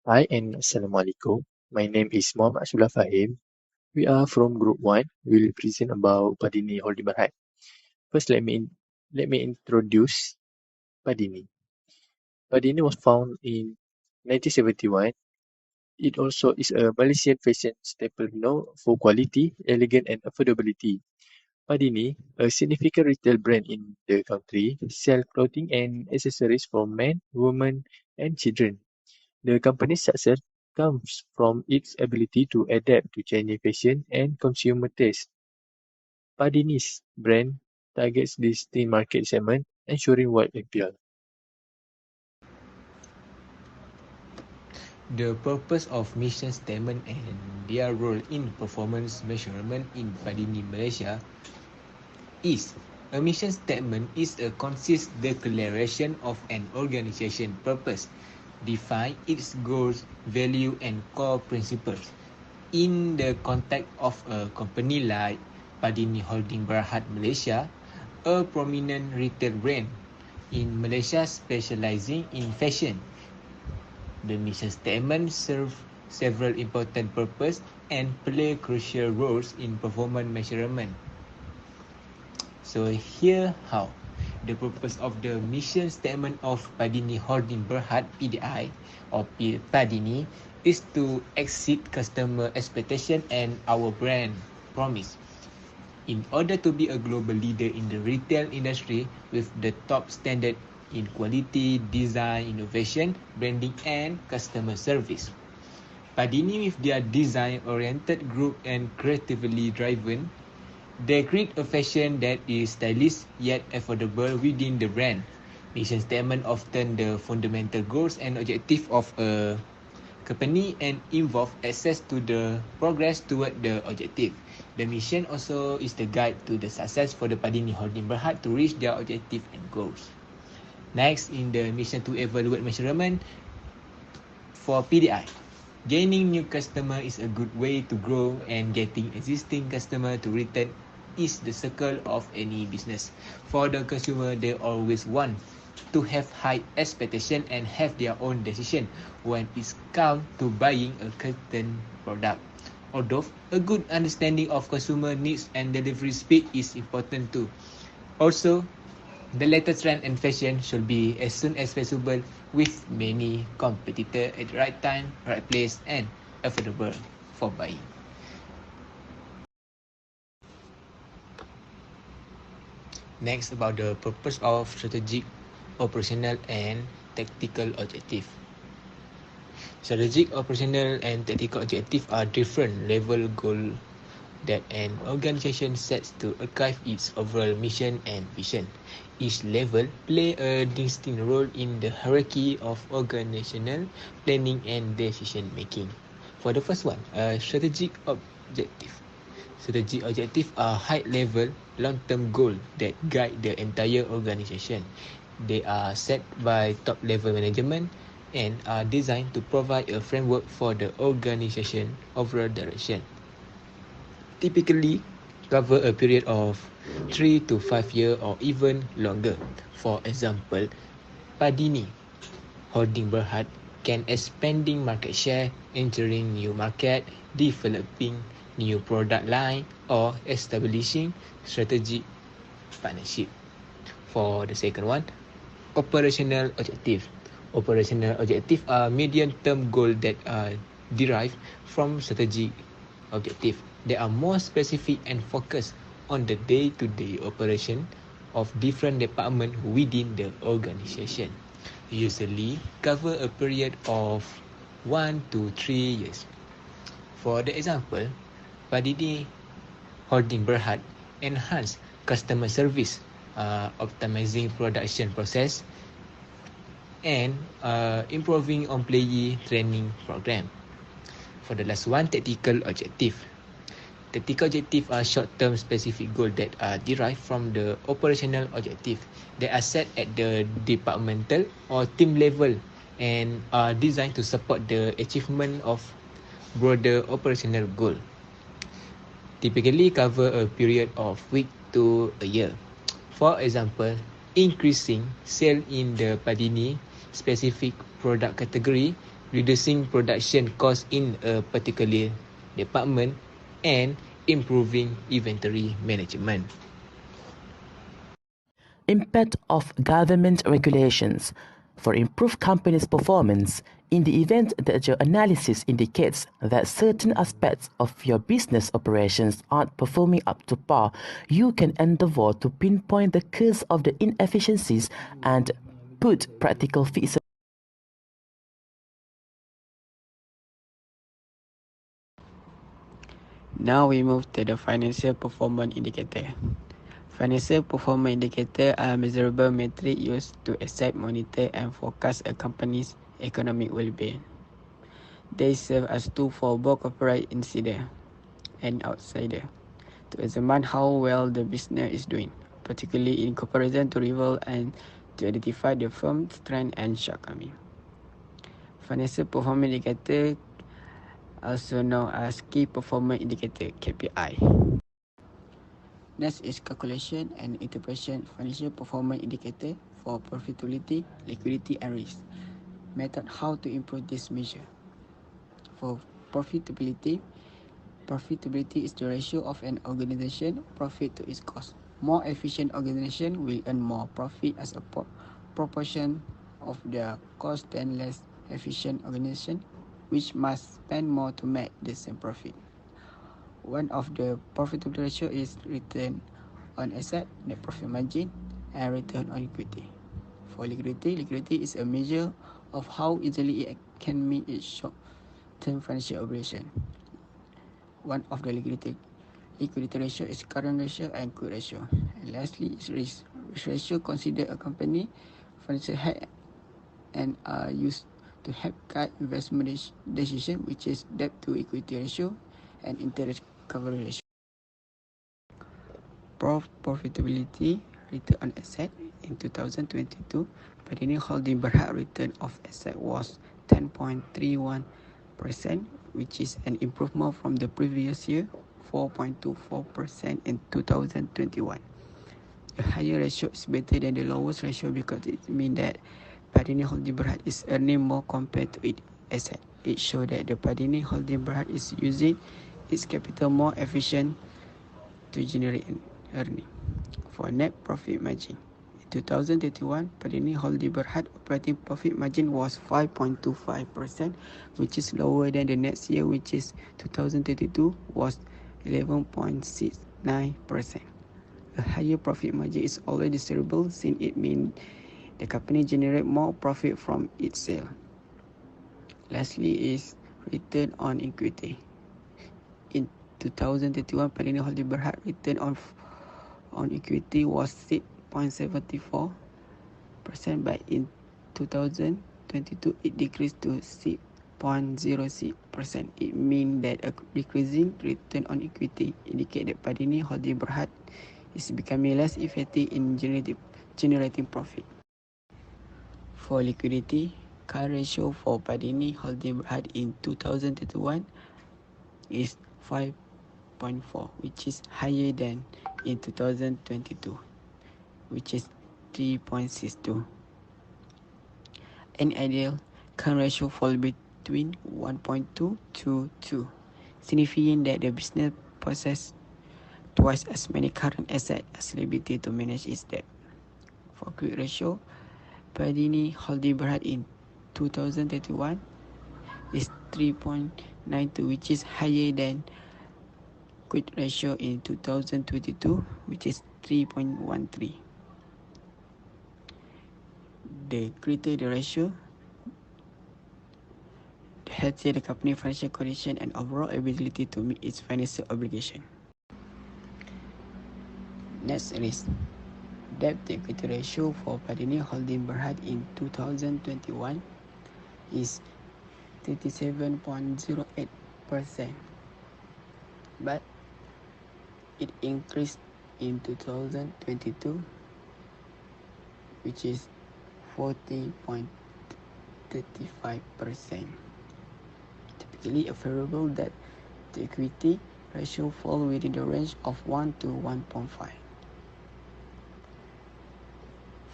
Hi and Assalamualaikum. My name is Muhammad Abdullah Fahim. We are from Group 1. We will present about Padini Holding Berhad. First, let me introduce Padini. Padini was found in 1971. It also is a Malaysian fashion staple known for quality, elegance, and affordability. Padini, a significant retail brand in the country, sells clothing and accessories for men, women, and children. The company's success comes from its ability to adapt to changing fashion and consumer tastes. Padini's brand targets distinct market segments, ensuring wide appeal. The purpose of mission statement and their role in performance measurement in Padini Malaysia is a mission statement is a concise declaration of an organization purpose, define its goals, value and core principles. In the context of a company like Padini Holding Berhad Malaysia, a prominent retail brand in Malaysia specializing in fashion. The mission statement serves several important purposes and play crucial roles in performance measurement. So here how. The purpose of the mission statement of Padini Holding Berhad PDI or Padini is to exceed customer expectation and our brand promise. In order to be a global leader in the retail industry with the top standard in quality, design, innovation, branding and customer service. Padini with their design-oriented group and creatively driven, they create a fashion that is stylish yet affordable within the brand. Mission statement often the fundamental goals and objective of a company and involve access to the progress toward the objective. The mission also is the guide to the success for the Padini Holding Berhad to reach their objective and goals. Next, in the mission to evaluate measurement for PDI. Gaining new customer is a good way to grow and getting existing customer to return is the circle of any business. For the consumer, they always want to have high expectation and have their own decision when it's come to buying a certain product. Although a good understanding of consumer needs and delivery speed is important too. Also, the latest trend and fashion should be as soon as possible with many competitors at the right time, right place and affordable for buying. Next, about the purpose of strategic, operational and tactical objective. Strategic, operational and tactical objectives are different level goal that an organization sets to achieve its overall mission and vision. Each level play a distinct role in the hierarchy of organizational planning and decision making. For the first one, a strategic objective. Strategic objectives are high-level, long-term goals that guide the entire organization. They are set by top-level management and are designed to provide a framework for the organization overall direction. Typically cover a period of 3 to 5 years or even longer. For example, Padini Holding Berhad can expanding market share, entering new market, developing new product line or establishing strategic partnership. For the second one, operational objective. Operational objective are medium-term goals that are derived from strategic objective. They are more specific and focused on the day-to-day operation of different departments within the organization. Usually cover a period of 1 to 3 years. For the example, Padini Holding Berhad enhance customer service, optimizing production process and improving employee training program. For the last one, tactical objective. Tactical objective are short-term specific goals that are derived from the operational objective. They are set at the departmental or team level and are designed to support the achievement of broader operational goal. Typically cover a period of week to a year. For example, increasing sale in the Padini specific product category reducing production costs in a particular department, and improving inventory management. Impact of government regulations. For improved company's performance, in the event that your analysis indicates that certain aspects of your business operations aren't performing up to par, you can endeavor to pinpoint the cause of the inefficiencies and put practical fixes. Now we move to the financial performance indicator. Financial performance indicators are measurable metrics used to assess, monitor, and forecast a company's economic well-being. They serve as tools for both corporate insider and outsider to examine how well the business is doing, particularly in comparison to rival, and to identify the firm's strength and shortcoming. Financial performance indicator, also known as key performance indicator (KPI). Next is calculation and interpretation financial performance indicator for profitability, liquidity, and risk. Method how to improve this measure. For profitability, profitability is the ratio of an organization profit to its cost. More efficient organization will earn more profit as a proportion of their cost than less efficient organization, which must spend more to make the same profit. One of the profitability ratio is return on asset, net profit margin, and return on equity. For liquidity is a measure of how easily it can meet its short-term financial obligation. One of the liquidity ratio is current ratio and quick ratio. And lastly is risk. Risk ratio consider a company financial health and are used to help guide investment decision, which is debt to equity ratio and interest coverage ratio. Profitability, return on asset. In 2022, Padini Holding Berhad return of asset was 10.31%, which is an improvement from the previous year, 4.24% in 2021. The higher ratio is better than the lowest ratio because it means that Padini Holding Berhad is earning more compared to its asset. It shows that the Padini Holding Berhad is using its capital more efficient to generate earning. For net profit margin, in 2021, Padini Holding Berhad operating profit margin was 5.25%, which is lower than the next year, which is 2022, was 11.69%. A higher profit margin is always desirable since it means the company generate more profit from its sale. Lastly is return on equity. In 2021, Padini Holding Berhad return on equity was 6.74%, but in 2022 it decreased to 6.06%. It means that a decreasing return on equity indicates that Padini Holding Berhad is becoming less effective in generating profit. For liquidity, current ratio for Padini Holding Berhad in 2021 is 5.4, which is higher than in 2022, which is 3.62. An ideal current ratio fall between 1.2 to 2, signifying that the business possesses twice as many current assets as liability to manage its debt. For quick ratio, Padini Holding Berhad in 2021 is 3.92, which is higher than quick ratio in 2022, which is 3.13. The greater the ratio, the healthier the company financial condition and overall ability to meet its financial obligation. Next is debt to equity ratio for Padini Holding Berhad in 2021 is 37.08%, but it increased in 2022, which is 40.35%. Typically, a favorable debt to equity ratio fall within the range of 1 to 1.5.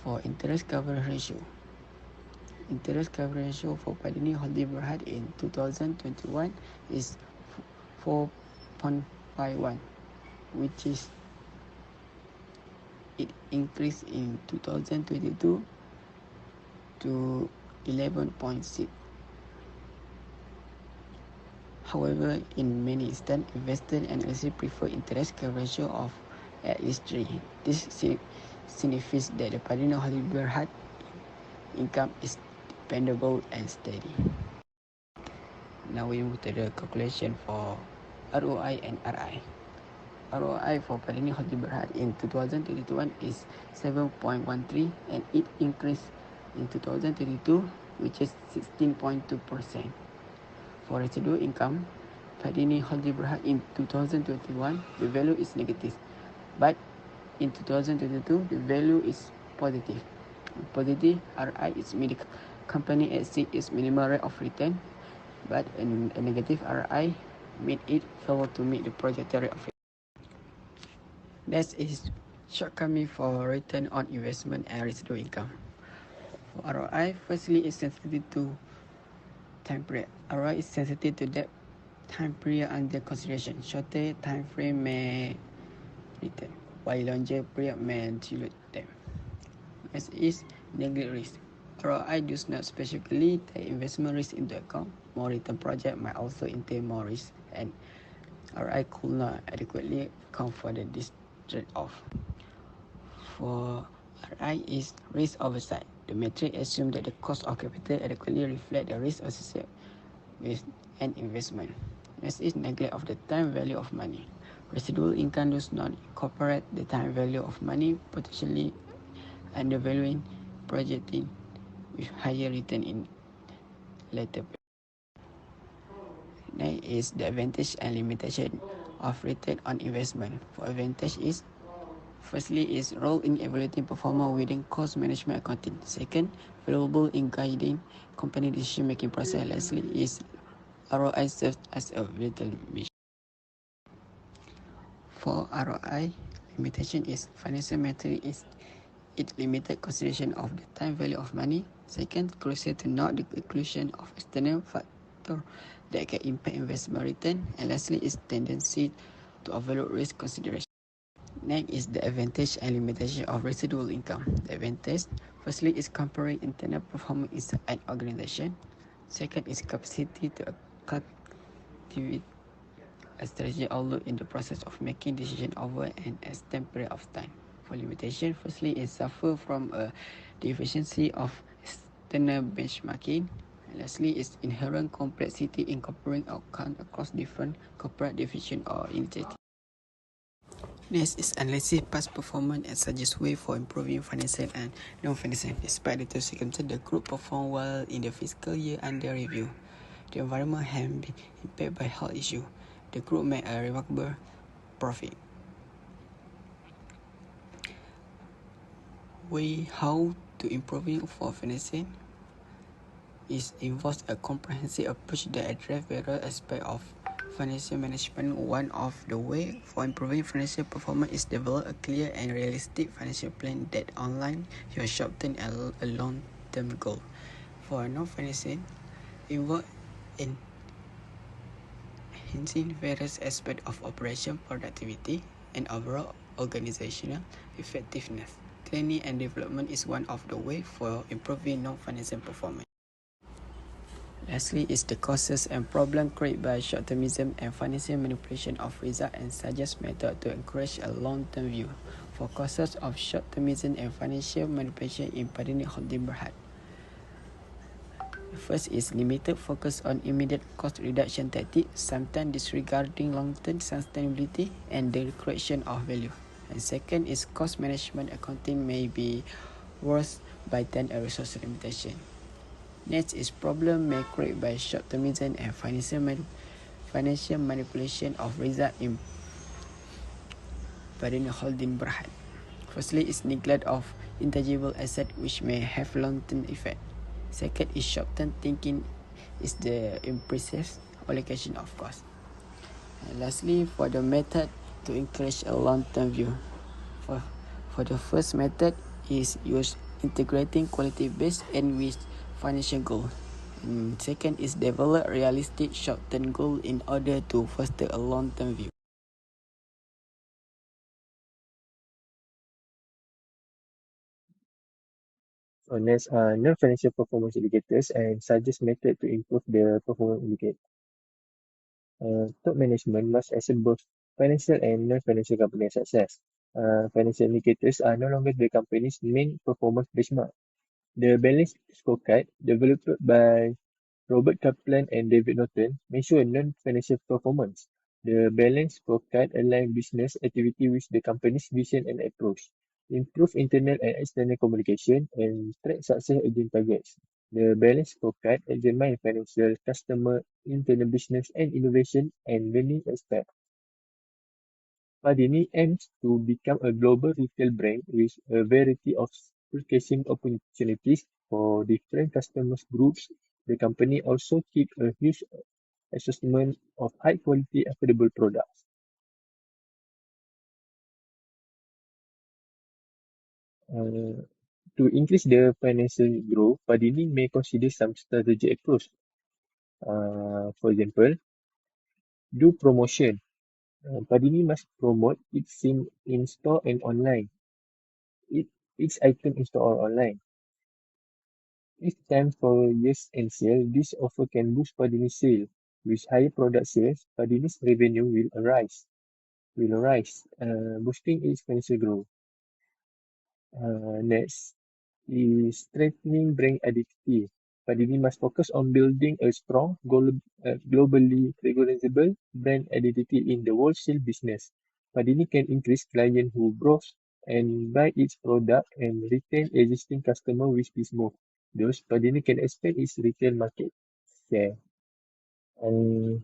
For interest coverage ratio, Interest coverage ratio for Padini Holding Berhad in 2021 is 4.51, which is it increased in 2022 to 11.6. However, in many instances, investors and analysts prefer interest coverage ratio of at least 3. This signifies that the Padini Holding Berhad income is dependable and steady. Now we move to the calculation for ROI and RI. ROI for Padini Holding Berhad in 2021 is 7.13 and it increased in 2022, which is 16.2%. For residual income, Padini Holding Berhad in 2021, the value is negative, but in 2022, the value is positive. Positive RI is mean the company exceeds its minimum rate of return, but a negative RI made it fail to meet the projected rate of return. Next is shortcoming for return on investment and residual income. For ROI, firstly, is sensitive to time period. ROI is sensitive to that time period under consideration. Shorter time frame may return, while longer period may dilute them. Next is neglect risk. ROI does not specifically take investment risk into account. More return project might also entail more risk, and ROI could not adequately account for this trade-off. For RI is risk oversight. The metric assumes that the cost of capital adequately reflects the risk associated with an investment. Next is neglect of the time value of money. Residual income does not incorporate the time value of money, potentially undervaluing projecting with higher return in later period. Next is the advantage and limitation of return on investment. For advantage is, firstly, is role in evaluating performance within cost management accounting. Second, valuable in guiding company decision-making process. Lastly, is ROI serves as a vital mission. For ROI, limitation is financial metric is it limited consideration of the time value of money. Second, crucial to note the inclusion of external factor that can impact investment return. And lastly, is tendency to overlook risk consideration. Next is the advantage and limitation of residual income. The advantage, firstly, is comparing internal performance inside an organization. Second is capacity to cultivate a strategy outlook in the process of making decisions over an extended period of time. For limitation, firstly, is suffer from a deficiency of external benchmarking. And lastly, is inherent complexity in comparing outcomes across different corporate divisions or initiatives. Next is analysis past performance and suggest way for improving financial and non-financial. Despite the two circumstances, the group performed well in the fiscal year under review. The environment has been impacted by health issues. The group made a remarkable profit. Way how to improving for financing is involves a comprehensive approach that addresses various aspects of financial management. One of the way for improving financial performance is develop a clear and realistic financial plan that aligns your short-term and long-term goal. For non-financing, involve in enhancing various aspects of operation productivity and overall organizational effectiveness. Training and development is one of the ways for improving non-financial performance. Lastly is the causes and problem created by short-termism and financial manipulation of results and suggest methods to encourage a long-term view. For causes of short-termism and financial manipulation in Padini Holding Berhad. The first is limited focus on immediate cost reduction tactics, sometimes disregarding long-term sustainability and the creation of value. And second is cost management accounting may be worse by time and resource limitation. Next is problem may created by short-termism and financial manipulation of result in Padini Holding Berhad. Firstly is neglect of intangible asset which may have long-term effect. Second is short-term thinking is the imprecise allocation of cost. And lastly, for the method to encourage a long-term view. For the first method is use integrating quality-based and with financial goal. And second is develop realistic short-term goal in order to foster a long-term view. So next are non-financial performance indicators and suggest method to improve the performance indicator. Top management must assess both financial and non-financial company success. Financial indicators are no longer the company's main performance benchmark. The balanced scorecard, developed by Robert Kaplan and David Norton, measure non-financial performance. The balanced scorecard aligns business activity with the company's vision and approach, improve internal and external communication, and track success against targets. The balanced scorecard examines financial, customer, internal business, and innovation and learning aspects. Padini aims to become a global retail brand with a variety of purchasing opportunities for different customer groups. The company also keeps a huge assortment of high-quality, affordable products. Uh, to increase the financial growth, Padini may consider some strategic approach. For example, do promotion. Padini must promote its SIM in store and online. It, its item in store or online. If timed for years and sale, this offer can boost Padini's sale. With higher product sales, Padini's revenue will rise, boosting its financial growth. Next is strengthening brand identity. Padini must focus on building a strong, globally recognizable brand identity in the wholesale business. Padini can increase clients who browse and buy its product and retain existing customers with this move. Thus, Padini can expand its retail market share. And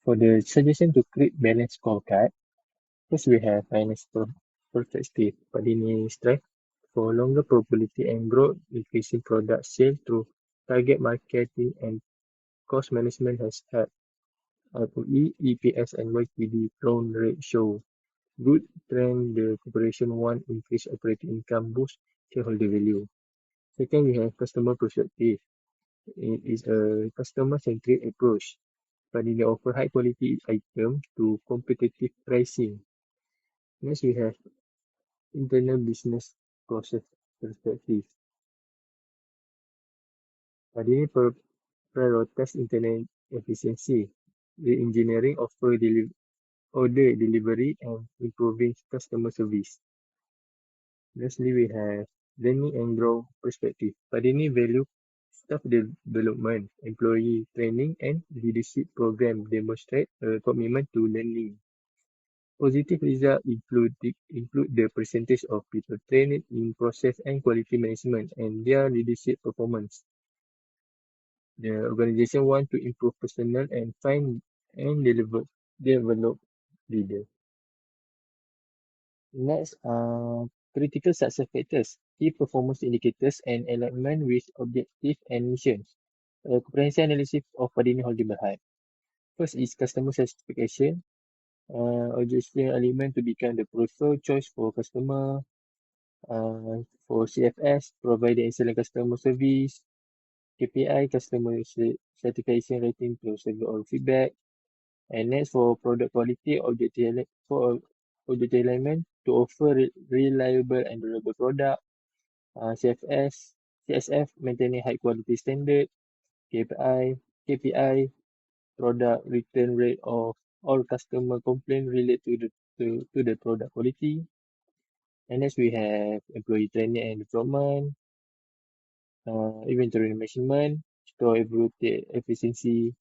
for the suggestion to create balanced scorecard, first we have finance perspective. Padini strive for longer profitability and growth, increasing product sales through target marketing and cost management has helped. ROE, EPS, and YTD loan rate show good trend. The corporation want increase operating income, boost shareholder value. Second, we have customer perspective. It is a customer-centric approach. Padini offer high-quality items to competitive pricing. Next, we have internal business process perspective. Padini prioritize internal efficiency, re-engineering order delivery, and improving customer service. Lastly, we have learning and growth perspective. Padini value staff development, employee training, and leadership program demonstrate a commitment to learning. Positive results include the percentage of people trained in process and quality management and their leadership performance. The organization want to improve personnel and find and develop leaders. Next are critical success factors, key performance indicators, and alignment with objective and missions. A comprehensive analysis of Padini Holding Berhad. First is customer satisfaction. Objective element to become the preferred choice for customer. For CFS, providing excellent customer service. KPI, customer satisfaction rating through survey or feedback. And next for product quality, objective alignment to offer reliable and durable product. CSF, maintaining high quality standard. KPI, product return rate of all customer complaint related to the product quality. And next we have employee training and development, inventory management, store efficiency,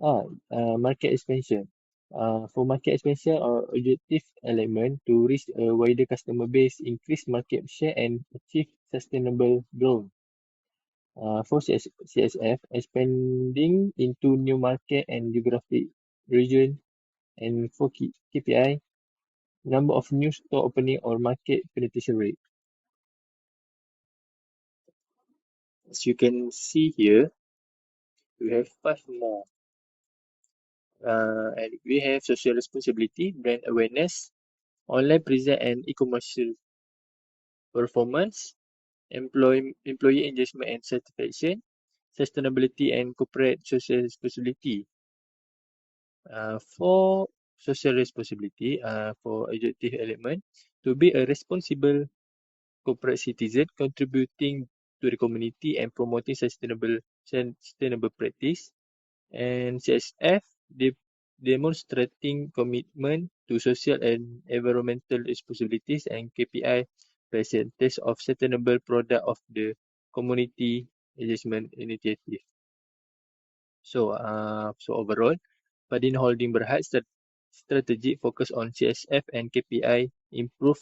market expansion. For market expansion, our objective element to reach a wider customer base, increase market share, and achieve sustainable growth. For CSF, expanding into new market and geographic region. And for KPI, number of new store opening or market penetration rate. As you can see here, we have 5 more. And we have social responsibility, brand awareness, online presence and e-commerce performance, employee engagement and satisfaction, sustainability and corporate social responsibility. For social responsibility, for objective element, to be a responsible corporate citizen, contributing to the community and promoting sustainable practice. And CSF, demonstrating commitment to social and environmental responsibilities, and KPI, percentage of sustainable product of the community engagement initiative. So overall, Padin Holding berhad strategic focus on CSF and KPI, improve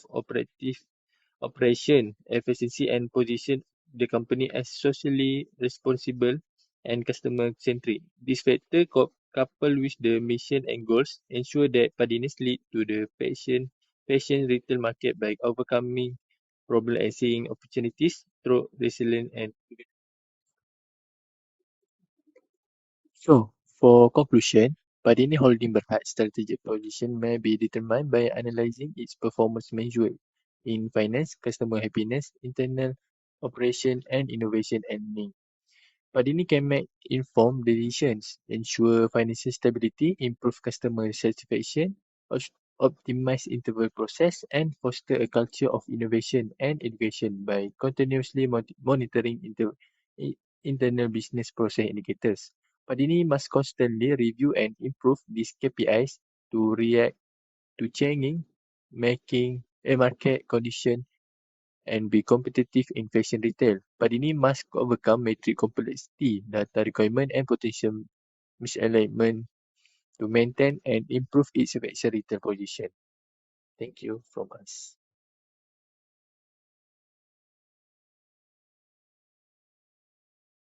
operation efficiency and position the company as socially responsible and customer-centric. This factor, coupled with the mission and goals, ensure that Padini's lead to the patient retail market by overcoming problems and seeing opportunities through resilience and. So, for conclusion, Padini Holding Berhad's strategic position may be determined by analyzing its performance measured in finance, customer happiness, internal operation, and innovation earning. Padini can make informed decisions, ensure financial stability, improve customer satisfaction, optimize interval process, and foster a culture of innovation and education by continuously monitoring internal business process indicators. Padini must constantly review and improve these KPIs to react to changing market condition and be competitive in fashion retail. Padini must overcome matrix complexity, data requirement, and potential misalignment to maintain and improve its fashion retail position. Thank you from us.